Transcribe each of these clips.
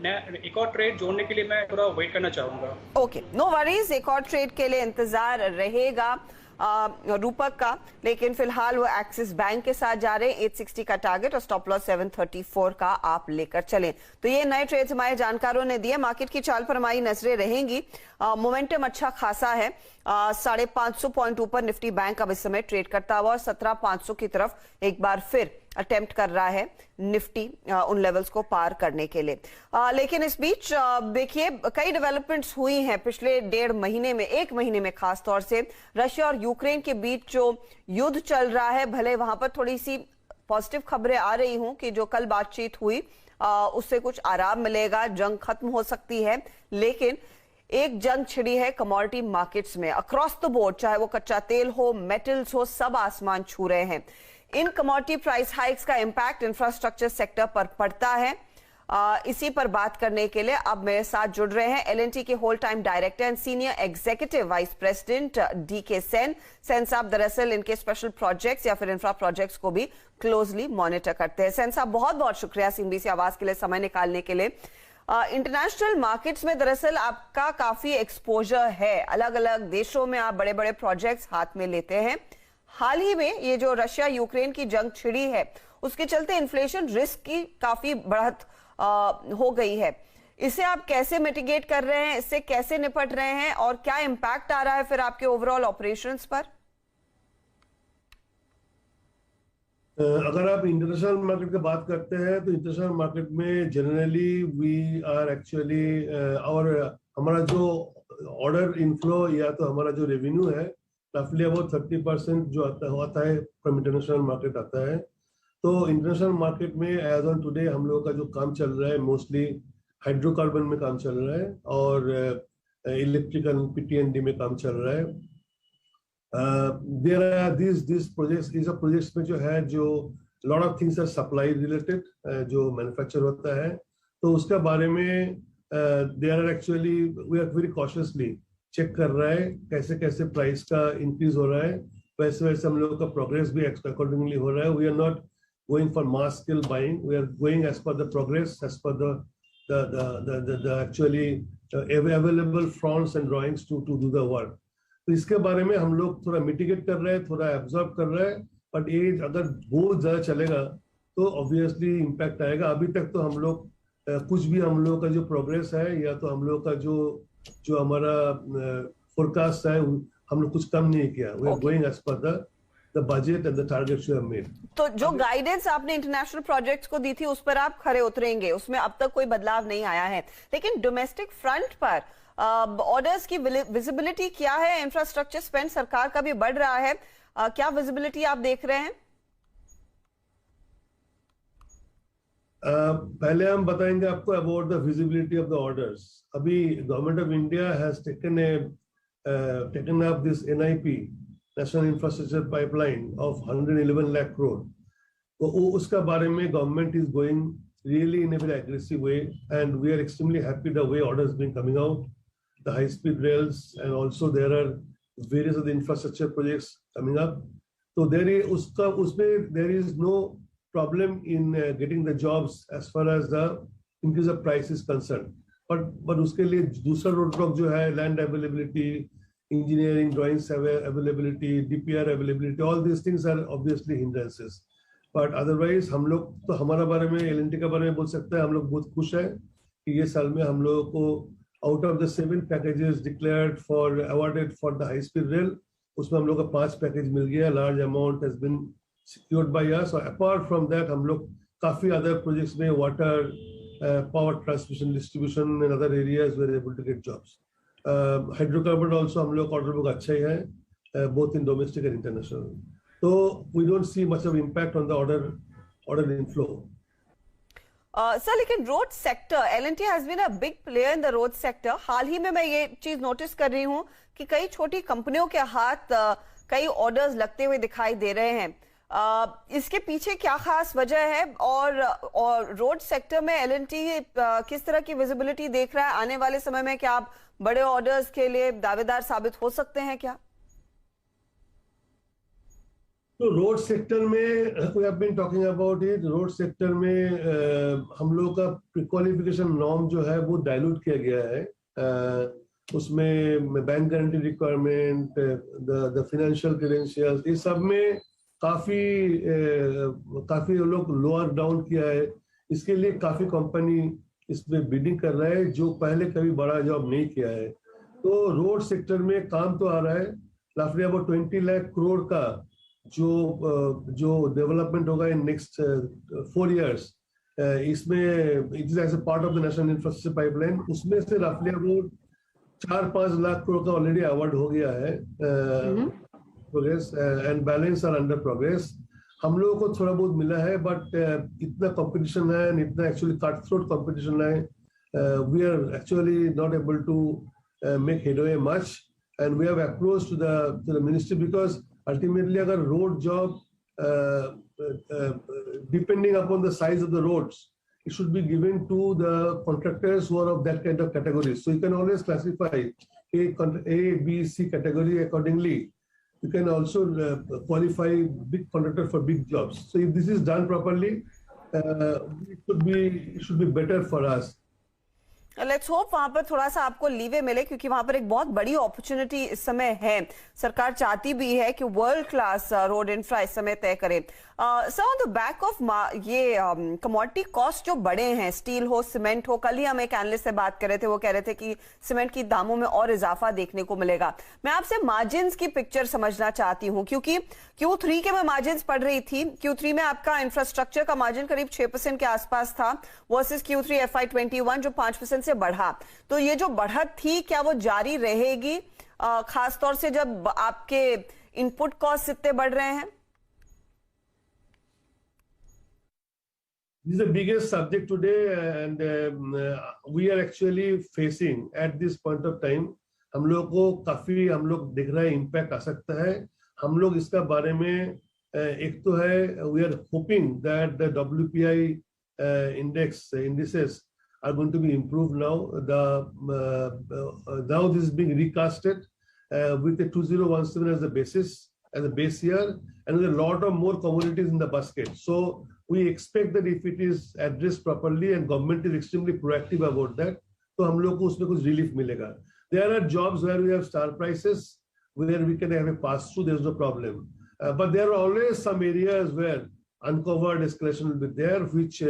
एक और ट्रेड जोड़ने के लिए मैं थोड़ा वेट करना चाहूंगा। ओके, नो वरीज, एक और ट्रेड के लिए इंतजार रहेगा रूपक का, लेकिन फिलहाल वो एक्सिस बैंक के साथ जा रहे हैं। 860 का टारगेट और स्टॉप लॉस 734 का आप लेकर चलें। तो ये नए ट्रेड्स हमारे जानकारों ने दिए। मार्केट की चाल पर हमारी नजरें रहेंगी। मोमेंटम अच्छा खासा है, 550 पॉइंट ऊपर निफ्टी बैंक अब इस समय ट्रेड करता हुआ और 17,500 की तरफ एक बार फिर अटेम्प्ट कर रहा है निफ्टी उन लेवल्स को पार करने के लिए। लेकिन इस बीच देखिए कई डेवलपमेंट्स हुई हैं पिछले 1.5 महीने में खास तौर से रशिया और यूक्रेन के बीच जो युद्ध चल रहा है, भले वहां पर थोड़ी सी पॉजिटिव खबरें आ रही हूं कि जो कल बातचीत हुई उससे कुछ आराम मिलेगा, जंग खत्म हो सकती है, लेकिन एक जंग छिड़ी है कमोडिटी मार्केट्स में अक्रॉस द बोर्ड, चाहे वो कच्चा तेल हो, मेटल्स हो, सब आसमान छू रहे हैं। इन कमोडिटी प्राइस हाइक्स का इंपैक्ट इंफ्रास्ट्रक्चर सेक्टर पर पड़ता है। इसी पर बात करने के लिए अब मेरे साथ जुड़ रहे हैं एल&टी के whole time director and senior executive vice president D K. Sen साहब दरअसल इनके स्पेशल प्रोजेक्ट्स या फिर इंफ्रा प्रोजेक्ट्स को भी क्लोजली मॉनिटर करते हैं। सेन साहब बहुत बहुत शुक्रिया सीएनबीसी आवाज के लिए समय निकालने के लिए। इंटरनेशनल मार्केट्स में दरअसल आपका काफी एक्सपोजर है, अलग अलग देशों में आप बड़े बड़े प्रोजेक्ट्स हाथ में लेते हैं। हाल ही में ये जो रशिया यूक्रेन की जंग छिड़ी है उसके चलते इन्फ्लेशन रिस्क की काफी बढ़त हो गई है। इसे आप कैसे मिटिगेट कर रहे हैं, इससे कैसे निपट रहे हैं और क्या इंपैक्ट आ रहा है फिर आपके ओवरऑल ऑपरेशंस पर? अगर आप इंटरनेशनल मार्केट की बात करते हैं तो इंटरनेशनल मार्केट में जनरली वी आर एक्चुअली और हमारा जो ऑर्डर इनफ्लो या तो हमारा जो रेवेन्यू है रफली अबाउट 30% जो आता है फ्रॉम इंटरनेशनल मार्केट आता है। तो इंटरनेशनल मार्केट में एज ऑन टुडे हम लोगों का जो काम चल रहा है मोस्टली हाइड्रोकार्बन में काम चल रहा है और इलेक्ट्रिकल पीटीएनडी में काम चल रहा है। देयर आर दिस प्रोजेक्ट्स, इस प्रोजेक्ट्स में जो है जो lot of things are supply related जो मैन्युफैक्चर होता है, तो उसके बारे में there are actually we are very cautiously check कर रहा है कैसे कैसे प्राइस का इंक्रीज हो रहा है, वैसे वैसे हम लोगों का प्रोग्रेस भी अकॉर्डिंगली हो रहा है। We are not going for mass scale buying, we are going as per the progress, as per the actually available fronts and drawings to do the work. तो इसके बारे में हम लोग थोड़ा मिटिगेट कर रहे हैं, थोड़ा एब्जॉर्ब कर रहे हैं, बट ये अगर बहुत ज्यादा चलेगा तो ऑब्वियसली इम्पैक्ट आएगा। अभी तक तो हम लोग कुछ भी हम लोग का जो प्रोग्रेस है या तो हम लोग का जो हमारा फोरकास्ट है हम लोग कुछ कम नहीं किया। We are going as per the budget and the targets we have made. तो जो गाइडेंस आपने इंटरनेशनल प्रोजेक्ट्स को दी थी उस पर आप खरे उतरेंगे, उसमें अब तक कोई बदलाव नहीं आया है, लेकिन डोमेस्टिक फ्रंट पर ऑर्डर्स की विजिबिलिटी क्या है? इंफ्रास्ट्रक्चर स्पेंड सरकार का भी बढ़ रहा है, क्या विजिबिलिटी आप देख रहे हैं? पहले हम बताएंगे आपको about the visibility of the orders. अभी government of India has taken up this NIP, national infrastructure pipeline of 111 lakh crore. तो उसका बारे में government is going really in a very aggressive way, and we are extremely happy the way orders been coming out, the high speed rails, and also there are various other infrastructure projects coming up. So there is no problem in getting the jobs as far as the increase of price is concerned, but उसके लिए दूसरा roadblock जो है land availability, engineering drawings availability, DPR availability, all these things are obviously hindrances. But otherwise हम लोग तो हमारा बारे में एल&टी के बारे में बोल सकते हैं, हम लोग बहुत खुश है कि ये साल में हम लोगों को out of the 7 packages declared for awarded for the high speed rail, उसमें हम लोग का 5 पैकेज मिल गया। Large amount has been secured by us. और अपार्ट फ्रॉम दैट हम लोग काफी अदर प्रोजेक्ट्स में water, power transmission, distribution and other areas we are able to get jobs. Hydrocarbon also हम लोग ऑर्डर बुक अच्छा ही है, both in domestic and international. So we don't see much of impact on the order inflow. Sir लेकिन road sector, L&T has been a big player in the road sector. हाल ही में मैं ये चीज नोटिस कर रही हूँ कि कई छोटी कंपनियों के हाथ कई ऑर्डर्स लगते हुए दिखाई दे रहे हैं। इसके पीछे क्या खास वजह है और रोड सेक्टर में एल&टी किस तरह की विजिबिलिटी देख रहा है आने वाले समय में? क्या आप बड़े ऑर्डर्स के लिए दावेदार साबित हो सकते हैं क्या? तो रोड सेक्टर में we have been talking about it. Road sector में हम लोग का प्रीक्वालिफिकेशन नॉर्म जो है वो डाइल्यूट किया गया है। उसमें bank guarantee requirement, the financial credentials, इस सब में काफी लोग लोअर डाउन किया है। इसके लिए काफी कंपनी इसमें बिडिंग कर रहा है जो पहले कभी बड़ा जॉब नहीं किया है। तो रोड सेक्टर में काम तो आ रहा है। रफली अबाउट 20 लाख करोड़ का जो डेवलपमेंट होगा इन नेक्स्ट 4 years, इसमें it is as a part of the national infrastructure pipeline. उसमें से रफली अबाउट 4-5 लाख करोड़ का ऑलरेडी अवार्ड हो गया है progress, and balance are under progress. हम लोगों को थोड़ा बहुत मिला है, बट इतना कंपटीशन है, इतना एक्चुअली कट थ्रोट कंपटीशन है, we are actually not able to make headway much, and we have approached to the ministry, because ultimately अगर road job depending upon the size of the roads, it should be given to the contractors who are of that kind of category. So you can always classify A, B, C category accordingly. You can also qualify big contractor for big jobs. So if this is done properly, it should be better for us. Let's hope वहां पर थोड़ा सा आपको leeway मिले, क्योंकि वहां पर एक बहुत बड़ी अपॉर्चुनिटी इस समय है। सरकार चाहती भी है कि वर्ल्ड क्लास रोड इंफ्रा इस समय तय करे। Sir, on the back of ये कमोडिटी कॉस्ट जो बढ़े हैं, स्टील हो, सीमेंट हो, कल ही हम एक एनालिस्ट से बात कर रहे थे, वो कह रहे थे कि सीमेंट की दामों में और इजाफा देखने को मिलेगा। मैं आपसे मार्जिन्स की पिक्चर समझना चाहती हूँ, क्योंकि Q3 के मैं मार्जिन्स पढ़ रही थी। Q3 में आपका इंफ्रास्ट्रक्चर का मार्जिन करीब 6% के आसपास था, वर्सेस Q3 FY21 जो 5% से बढ़ा। तो ये जो बढ़त थी, क्या वो जारी रहेगी, खास तौर से जब आपके इनपुट कॉस्ट इतने बढ़ रहे हैं? This is the biggest subject today, and we are actually facing at this point of time. हम लोग को काफी देख रहे हैं इम्पैक्ट आ सकता है। हम लोग इसका बारे में एक तो है, we are hoping that the WPI indices are going to be improved now. Now this is being recasted with the 2017 as the base year, and with a lot of more commodities in the basket. So we expect that if it is addressed properly and government is extremely proactive about that, तो हम लोग को उसमें कुछ relief मिलेगा. There are jobs where we have star prices, where we can have a pass through. There is no problem. But there are always some areas where uncovered escalation will be there, which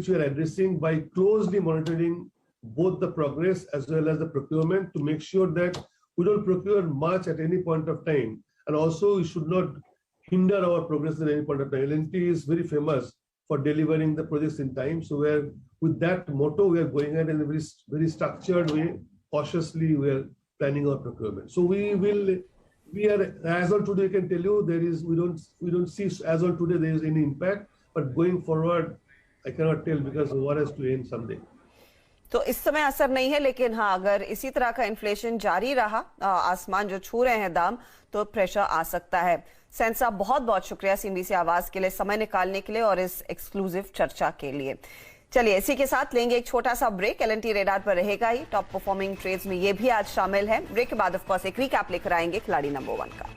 we are addressing by closely monitoring both the progress as well as the procurement, to make sure that we don't procure much at any point of time, and also we should not hinder our progress at any point of time. L&T is very famous for delivering the projects in time. So with that motto, we are going ahead in a very, very structured way. Cautiously, we are planning our procurement. So we are, as of today, I can tell you, we don't see as of today there is any impact. But going forward, I cannot tell, because the war has to end someday. तो इस समय असर नहीं है, लेकिन हाँ, अगर इसी तरह का इन्फ्लेशन जारी रहा, आसमान जो छू रहे हैं दाम, तो प्रेशर आ सकता है। सेन साहब, बहुत बहुत शुक्रिया CNBC आवाज के लिए समय निकालने के लिए और इस एक्सक्लूसिव चर्चा के लिए। चलिए, इसी के साथ लेंगे एक छोटा सा ब्रेक। L&T रेडार पर रहेगा ही। टॉप परफॉर्मिंग ट्रेड्स में ये भी आज शामिल है। ब्रेक के बाद ऑफ कोर्स एक रिकैप लेकर आएंगे खिलाड़ी नंबर 1 का।